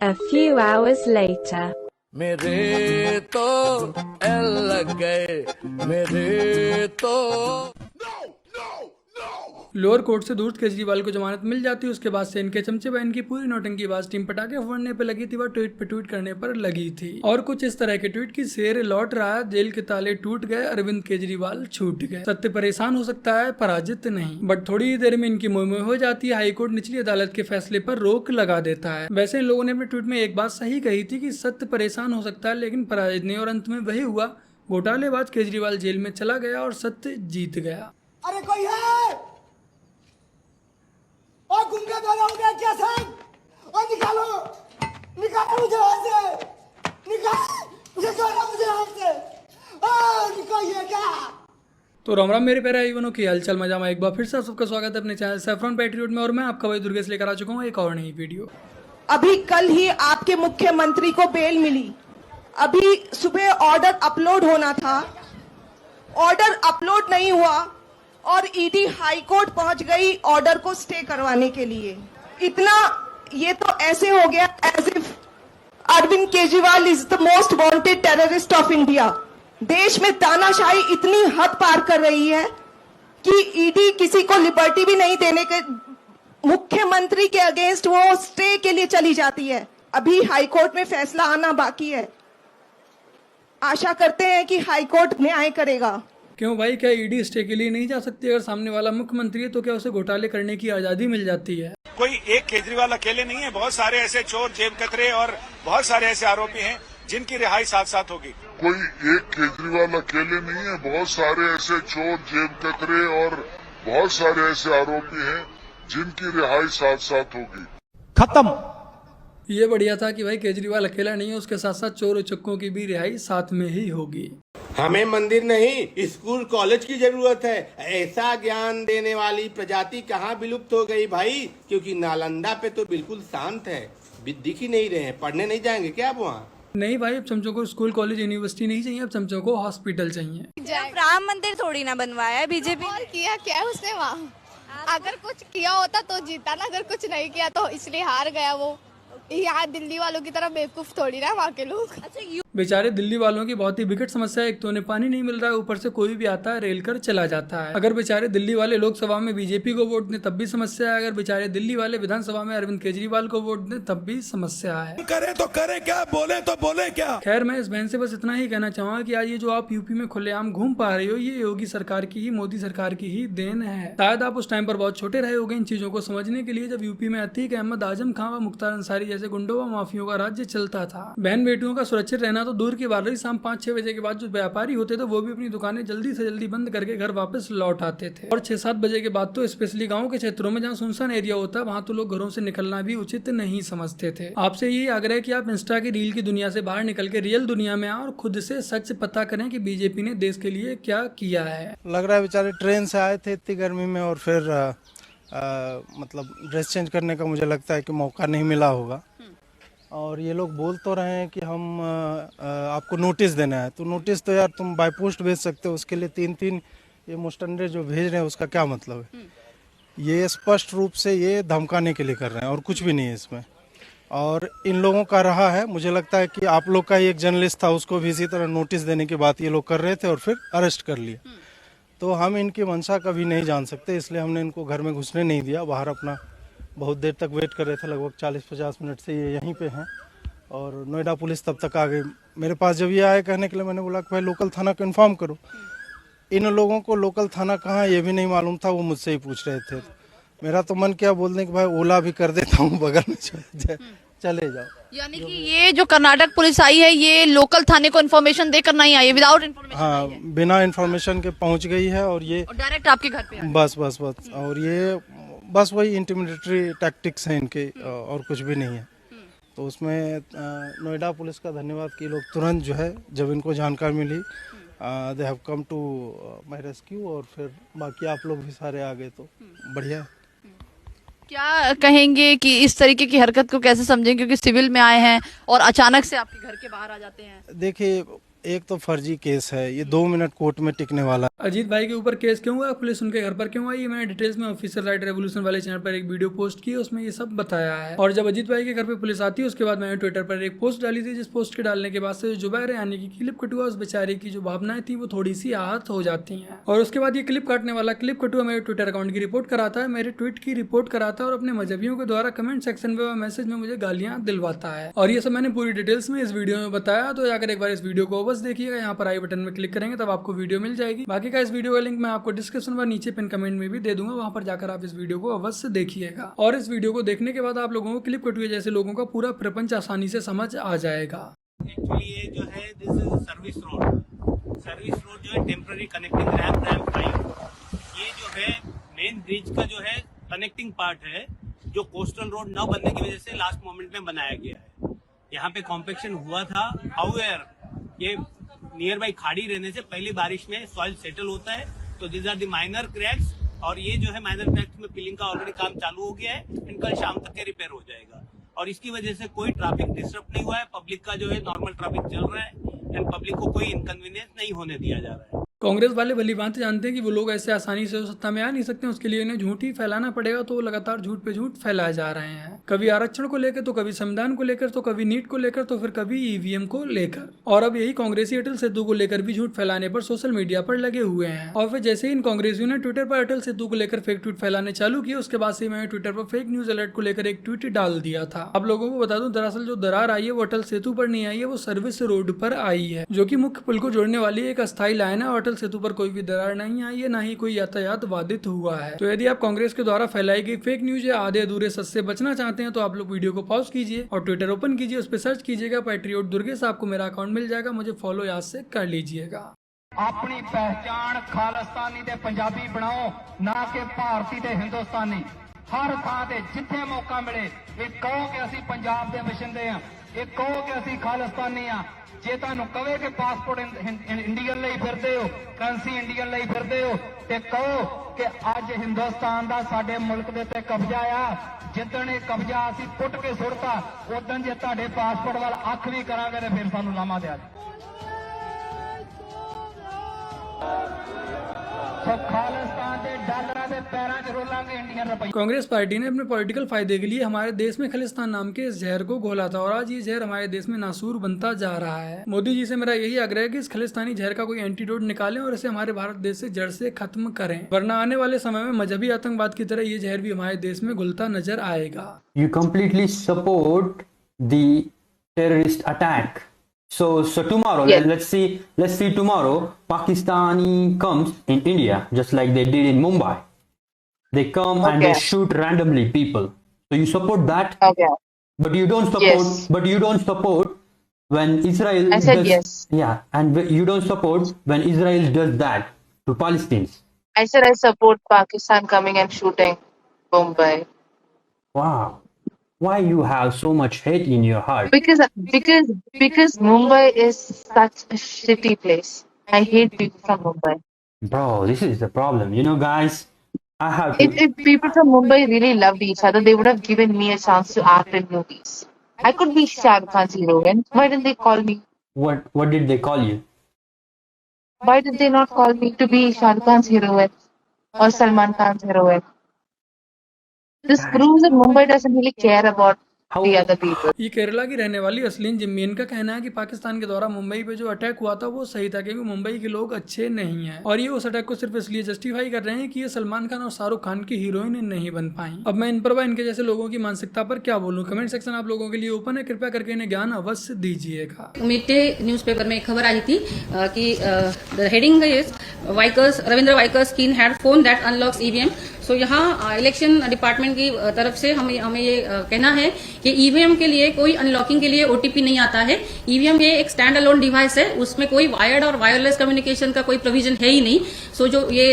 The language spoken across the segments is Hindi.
A few hours later. मेरे तो एल लग गए मेरे तो। लोअर कोर्ट से दूर केजरीवाल को जमानत मिल जाती, उसके बाद से इनके चमचे बहन की पूरी नौटंकीबाज टीम पटाखे फोड़ने पे लगी थी, वह ट्वीट पे ट्वीट करने पर लगी थी। और कुछ इस तरह के ट्वीट की शेर लौट रहा, जेल के ताले टूट गए, अरविंद केजरीवाल छूट गए। सत्य परेशान हो सकता है, पराजित नहीं। बट थोड़ी ही देर में इनकी मुहिम हो जाती है। हाईकोर्ट निचली अदालत के फैसले पर रोक लगा देता है। वैसे इन लोगों ने अपने ट्वीट में एक बात सही कही थी कि सत्य परेशान हो सकता है लेकिन पराजित नहीं, और अंत में वही हुआ। घोटालेबाज केजरीवाल जेल में चला गया और सत्य जीत गया। अरे कोई है? और गुंगा द्वारा हो गया क्या सब? और निकालो मुझे यहाँ से, मुझे यहाँ से, निकालिए क्या? तो राम राम मेरे प्यारे भाइयों की हालचाल मजा में एक बार फिर से सबका स्वागत है अपने चैनल सैफरॉन पैट्रियट में। और मैं आपका भाई दुर्गेश लेकर आ चुका हूँ एक और नई वीडियो। अभी कल ही आपके मुख्यमंत्री को बेल मिली। अभी सुबह ऑर्डर अपलोड होना था, ऑर्डर अपलोड नहीं हुआ और ईडी हाई कोर्ट पहुंच गई ऑर्डर को स्टे करवाने के लिए। इतना ये तो ऐसे हो गया as if Arvind Kejriwal is the most wanted terrorist of India. देश में तानाशाही इतनी हद पार कर रही है कि ईडी किसी को लिबर्टी भी नहीं देने के, मुख्यमंत्री के अगेंस्ट वो स्टे के लिए चली जाती है। अभी हाई कोर्ट में फैसला आना बाकी है। आशा करते हैं कि हाई कोर्ट न्याय करेगा। क्यों भाई, क्या ईडी स्टे के लिए नहीं जा सकती? अगर सामने वाला मुख्यमंत्री है तो क्या उसे घोटाले करने की आजादी मिल जाती है? कोई एक केजरीवाल अकेले नहीं है, बहुत सारे ऐसे चोर, जेब कतरे और बहुत सारे ऐसे आरोपी हैं जिनकी रिहाई साथ साथ होगी। कोई एक केजरीवाल अकेले नहीं है, बहुत सारे ऐसे चोर, जेब कतरे और बहुत सारे ऐसे आरोपी हैं जिनकी रिहाई साथ साथ होगी। खत्म। ये बढ़िया था कि भाई केजरीवाल अकेला नहीं है, उसके साथ साथ चोर उचक्कों की भी रिहाई साथ में ही होगी। हमें मंदिर नहीं स्कूल कॉलेज की जरूरत है। ऐसा ज्ञान देने वाली प्रजाति कहाँ विलुप्त हो गई भाई? क्योंकि नालंदा पे तो बिल्कुल शांत है, दिख ही नहीं रहे हैं। पढ़ने नहीं जाएंगे क्या आप वहाँ? नहीं भाई, अब चमचों को स्कूल कॉलेज यूनिवर्सिटी नहीं चाहिए, अब चमचों को हॉस्पिटल चाहिए। राम मंदिर थोड़ी ना बनवाया है बीजेपी। और किया क्या उसने वहाँ? अगर कुछ किया होता तो जीता ना, अगर कुछ नहीं किया तो इसलिए हार गया वो। यहाँ दिल्ली वालों की तरह बेवकूफ थोड़ी ना वहाँ के लोग। बेचारे दिल्ली वालों की बहुत ही विकट समस्या है। एक तो उन्हें पानी नहीं मिल रहा है, ऊपर से कोई भी आता है रेल कर चला जाता है। अगर बेचारे दिल्ली वाले लोकसभा में बीजेपी को वोट दें तब भी समस्या है, अगर बेचारे दिल्ली वाले विधानसभा में अरविंद केजरीवाल को वोट दें तब भी समस्या है। करे तो करे क्या, बोले तो बोले क्या। खैर, मैं इस बहन से बस इतना ही कहना चाहूंगा कि आज ये जो आप यूपी में खुलेआम घूम पा रहे हो, ये योगी सरकार की ही, मोदी सरकार की ही देन है। शायद आप उस टाइम पर बहुत छोटे रहे होंगे इन चीजों को समझने के लिए, जब यूपी में अतीक अहमद, आजम खां व मुख्तार अंसारी जैसे गुंडों व माफियों का राज्य चलता था। बहन बेटियों का सुरक्षित रहना तो दूर की बात रही, शाम 5-6 बजे के बाद जो व्यापारी होते थे वो भी अपनी दुकानें जल्दी से जल्दी बंद करके घर वापस लौट आते थे। और 6-7 बजे के बाद तो स्पेशली गांव के क्षेत्रों में जहां सुनसान एरिया होता है वहां तो लोग घरों से निकलना भी उचित नहीं समझते थे। आपसे यही आग्रह है कि आप इंस्टा की रील की दुनिया से बाहर निकल के रियल दुनिया में आए और खुद से सच पता करें कि बीजेपी ने देश के लिए क्या किया है। लग रहा है बेचारे ट्रेन से आए थे इतनी गर्मी में और फिर मतलब ड्रेस चेंज करने का मुझे लगता है कि मौका नहीं मिला होगा। और ये लोग बोल तो रहे हैं कि हम आपको नोटिस देना है, तो नोटिस तो यार तुम बाय पोस्ट भेज सकते हो, उसके लिए 3-3 ये मुस्टंडे जो भेज रहे हैं उसका क्या मतलब है? ये स्पष्ट रूप से ये धमकाने के लिए कर रहे हैं और कुछ भी नहीं है इसमें। और इन लोगों का रहा है, मुझे लगता है कि आप लोग का ही एक जर्नलिस्ट था, उसको भी इसी तरह नोटिस देने की बात ये लोग कर रहे थे और फिर अरेस्ट कर लिया। तो हम इनकी मंशा कभी नहीं जान सकते, इसलिए हमने इनको घर में घुसने नहीं दिया। बाहर अपना बहुत देर तक वेट कर रहे थे, लगभग 40-50 मिनट से ये यहीं पे हैं। और नोएडा पुलिस तब तक आ गई मेरे पास। जब ये आए कहने के लिए, मैंने बोला कि भाई लोकल थाना को इन्फॉर्म करो। इन लोगों को लोकल थाना कहाँ है ये भी नहीं मालूम था, वो मुझसे ही पूछ रहे थे। मेरा तो मन किया बोलने कि भाई ओला भी कर देता हूँ बगल में, चले जाओ। यानी कि ये जो कर्नाटक पुलिस आई है ये लोकल थाने को इन्फॉर्मेशन देकर नहीं आई है, विदाउट इन्फॉर्मेशन? हाँ, बिना इन्फॉर्मेशन के पहुँच गई है और ये डायरेक्ट आपके घर पे बस। और ये बस वही इंटिमिडेटरी टैक्टिक्स हैं इनके और कुछ भी नहीं है। तो उसमें नोएडा पुलिस का धन्यवाद कि लोग तुरंत जो है, जब इनको जानकारी मिली, they have come to my rescue और फिर बाकी आप लोग भी सारे आ गए, तो बढ़िया है। क्या कहेंगे कि इस तरीके की हरकत को कैसे समझें, क्योंकि सिविल में आए हैं और अचानक से आपके घर के बाहर आ जाते हैं? देखिए, एक तो फर्जी केस है, ये 2 मिनट कोर्ट में टिकने वाला। अजीत भाई के ऊपर केस क्यों हुआ, पुलिस उनके घर पर क्यों आई, मैंने डिटेल्स में ऑफिशियल राइट रेवोल्यूशन वाले चैनल पर एक वीडियो पोस्ट की, उसमें ये सब बताया है। और जब अजीत भाई के घर पे पुलिस आती है उसके बाद मैंने ट्विटर पर एक पोस्ट डाली थी, जिस पोस्ट के डालने के बाद से जुबैर यानी कि क्लिप कटुआ उस बेचारे की जो भावनाएं थी वो थोड़ी सी आहत हो जाती हैं। और उसके बाद ये क्लिप काटने वाला क्लिप कटुआ मेरे ट्विटर अकाउंट की रिपोर्ट कराता है, मेरे ट्वीट की रिपोर्ट कराता है और अपने मजहबियों के द्वारा कमेंट सेक्शन में मैसेज में मुझे गालियां दिलवाता है। और ये सब मैंने पूरी डिटेल्स में इस वीडियो में बताया, तो जाकर एक बार इस वीडियो को बस देखिएगा। यहाँ पर आई बटन में क्लिक करेंगे तब आपको वीडियो मिल जाएगी। बाकी का इस वीडियो का लिंक मैं आपको डिस्क्रिप्शन में नीचे पिन कमेंट में भी दे दूंगा, वहां पर जाकर आप इस वीडियो को अवश्य देखिएगा। और इस वीडियो को देखने के बाद आप लोगों को क्लिप कटुआ जैसे लोगों का पूरा प्रपंच आसानी से समझ आ जाएगा। एक्चुअली ये जो है दिस इज सर्विस रोड जो है टेम्पररी कनेक्टिंग रैम्प 5, ये जो है मेन ब्रिज का जो है कनेक्टिंग पार्ट है, जो कोस्टल रोड न बनने की वजह से लास्ट मोमेंट में बनाया गया है। यहाँ पे कॉम्पेक्शन हुआ था, हाउएवर ये नियर बाई खाड़ी रहने से पहली बारिश में सॉइल सेटल होता है, तो this are the minor cracks, और ये जो है माइनर क्रैक्स में फिलिंग का ऑलरेडी काम चालू हो गया है, इनका शाम तक के रिपेयर हो जाएगा। और इसकी वजह से कोई ट्रैफिक डिस्टर्ब नहीं हुआ है, पब्लिक का जो है नॉर्मल ट्रैफिक चल रहा है एंड पब्लिक को कोई इनकन्वीनियंस नहीं होने दिया जा रहा है। कांग्रेस वाले भली भांति जानते हैं कि वो लोग ऐसे आसानी से सत्ता में आ नहीं सकते, उसके लिए इन्हें झूठ ही फैलाना पड़ेगा, तो वो लगातार झूठ पे झूठ फैलाए जा रहे हैं। कभी आरक्षण को लेकर, तो कभी संविधान को लेकर, तो कभी नीट को लेकर, तो फिर कभी ईवीएम को लेकर। और अब यही कांग्रेसी अटल सेतु को लेकर भी झूठ फैलाने पर सोशल मीडिया पर लगे हुए हैं। और फिर जैसे ही इन कांग्रेसियों ने ट्विटर पर अटल सेतु को लेकर फेक ट्वीट फैलाने चालू किए, उसके बाद से मैंने ट्विटर पर फेक न्यूज अलर्ट को लेकर एक ट्वीट डाल दिया था। आप लोगों को बता दूं, दरअसल जो दरार आई है वो अटल सेतु पर नहीं आई है, वो सर्विस रोड पर आई है, जो कि मुख्य पुल को जोड़ने वाली एक अस्थायी लाइन है। और अटल सेतु पर कोई भी दरार नहीं आई है, ना ही कोई यातायात बाधित हुआ है। तो यदि आप कांग्रेस के द्वारा फैलाई गई फेक न्यूज या आधे अधूरे सच से बचना चाहते हैं, तो आप लोग वीडियो को पॉज कीजिए और ट्विटर ओपन कीजिए, उस पर सर्च कीजिएगा पैट्रियोट दुर्गेश, आपको मेरा अकाउंट मिल जाएगा, मुझे फॉलो याद से कर लीजिएगा। अपनी पहचान खालिस्तानी ते पंजाबी बनाओ, ना कि भारती ते हिंदुस्तानी। हर थां ते जिथे मौका मिले ये कहो कि असी पंजाब दे वसिंदे हां, ये कहो कि असी खालिस्तानी हां। जे तुहानू कहे कि पासपोर्ट इंडियन ਲਈ ਫਿਰਦੇ ਹੋ, ਕਰੰਸੀ इंडियन ਲਈ ਫਿਰਦੇ ਹੋ, ਤੇ ਕਹੋ ਕਿ ਅੱਜ ਹਿੰਦੁਸਤਾਨ ਦਾ ਸਾਡੇ ਮੁਲਕ ਦੇ ਉੱਤੇ ਕਬਜ਼ਾ ਆ। ਜਿੱਦਣ ਇਹ ਕਬਜ਼ਾ ਅਸੀਂ ਪੁੱਟ ਕੇ ਸੁੱਟਤਾ, ਉਦੋਂ ਜੇ ਤੁਹਾਡੇ ਪਾਸਪੋਰਟ ਵੱਲ ਅੱਖ ਵੀ ਕਰਾਂਗੇ ਤੇ ਫਿਰ ਸਾਨੂੰ ਲਾਮਾ ਦਿਆ। कांग्रेस पार्टी ने अपने पॉलिटिकल फायदे के लिए हमारे देश में खालिस्तान नाम के इस जहर को घोला था, और आज ये जहर हमारे देश में नासूर बनता जा रहा है। मोदी जी से मेरा यही आग्रह है कि इस खालिस्तानी जहर का कोई एंटीडोट निकालें और इसे हमारे भारत देश से जड़ से खत्म करें, वरना आने वाले समय में मजहबी आतंकवाद की तरह ये जहर भी हमारे देश में घुलता नजर आएगा। You completely support the terrorist attack. So tomorrow, yes. let's see tomorrow, Pakistani comes in India, just like they did in Mumbai. They come and they shoot randomly people. So you support that? Okay. But you don't support. Yes. But you don't support when Israel. I said yes. Yeah, and you don't support when Israel does that to Palestinians. I said I support Pakistan coming and shooting Mumbai. Wow. Why you have so much hate in your heart? Because Mumbai is such a shitty place. I hate people from Mumbai. Bro, this is the problem. You know, guys, I have to... If people from Mumbai really loved each other, they would have given me a chance to act in movies. I could be Shah Rukh Khan's heroine. Why didn't they call me? What did they call you? Why did they not call me to be Shah Rukh Khan's heroine or Salman Khan's heroine? This proves that Mumbai doesn't really care about the other people. ये केरला की रहने वाली असलीन जिम्मीन का कहना है कि पाकिस्तान के द्वारा मुंबई पे जो अटैक हुआ था वो सही था, क्योंकि मुंबई के लोग अच्छे नहीं हैं, और ये उस अटैक को सिर्फ इसलिए जस्टिफाई कर रहे हैं कि ये सलमान खान और शाहरुख खान की हीरोइन नहीं बन पाई। अब मैं इन पर इनके जैसे लोगों की मानसिकता पर क्या बोलूं, कमेंट सेक्शन आप लोगों के लिए ओपन है, कृपया करके इन्हें ज्ञान अवश्य दीजिएगा। मिडडे न्यूज़पेपर में एक खबर आई थी कि the heading is Ravindra Waikar's kin had phone that unlocks EVM. So यहाँ इलेक्शन डिपार्टमेंट की तरफ से हमें ये कहना है कि ईवीएम के लिए कोई अनलॉकिंग के लिए ओटीपी नहीं आता है। ईवीएम ये एक स्टैंड अलोन डिवाइस है, उसमें कोई वायर्ड और वायरलेस कम्युनिकेशन का कोई प्रोविजन है ही नहीं। सो जो ये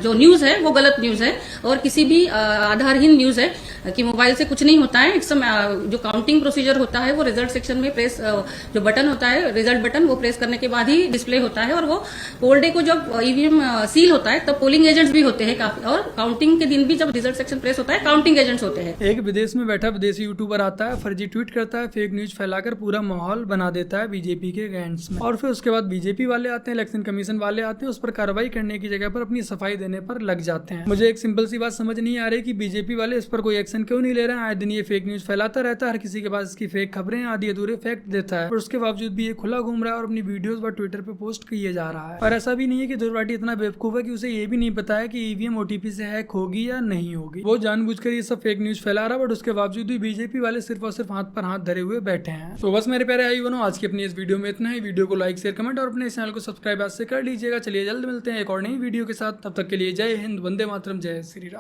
जो न्यूज है वो गलत न्यूज है और किसी भी आधारहीन न्यूज है कि मोबाइल से कुछ नहीं होता है। जो काउंटिंग प्रोसीजर होता है वो रिजल्ट सेक्शन में प्रेस जो बटन होता है रिजल्ट बटन वो प्रेस करने के बाद ही डिस्प्ले होता है, और वो पोल डे को जब ईवीएम सील होता है तब पोलिंग एजेंट्स भी होते हैं काफी, और और काउंटिंग के दिन भी जब रिजल्ट सेक्शन प्रेस होता है काउंटिंग एजेंट्स होते हैं। एक विदेश में बैठा विदेशी यूट्यूबर आता है, फर्जी ट्वीट करता है, फेक न्यूज फैलाकर पूरा माहौल बना देता है बीजेपी के अगेंस्ट में, और फिर उसके बाद बीजेपी वाले आते हैं, इलेक्शन कमीशन वाले आते हैं, उस पर कार्रवाई करने की जगह पर अपनी सफाई देने पर लग जाते हैं। मुझे एक सिंपल सी बात समझ नहीं आ रही कि बीजेपी वाले इस पर कोई एक्शन क्यों नहीं ले रहे हैं। आए दिन ये फेक न्यूज फैलाता रहता है, हर किसी के पास इसकी फेक खबरें आदि अधूरे फैक्ट देता है, और उसके बावजूद भी ये खुला घूम रहा है और अपनी वीडियोस पर ट्विटर पे पोस्ट किए जा रहा है। और ऐसा भी नहीं है कि दुर्वाटी इतना बेवकूफ है कि उसे ये भी नहीं पता है कि ईवीएम ओटीपी से हैक होगी या नहीं होगी। वो जानबूझकर ये सब फेक न्यूज फैला रहा है, बट उसके बावजूद भी बीजेपी वाले सिर्फ और सिर्फ हाथ पर हाथ धरे हुए बैठे हैं। तो बस मेरे प्यारे भाई बनो, आज की अपनी इस वीडियो में इतना ही। वीडियो को लाइक शेयर कमेंट और अपने चैनल को सब्सक्राइब आज से कर लीजिएगा। चलिए जल्द मिलते हैं एक और नई वीडियो के साथ, तब तक के लिए जय हिंद, वंदे मातरम, जय श्री राम।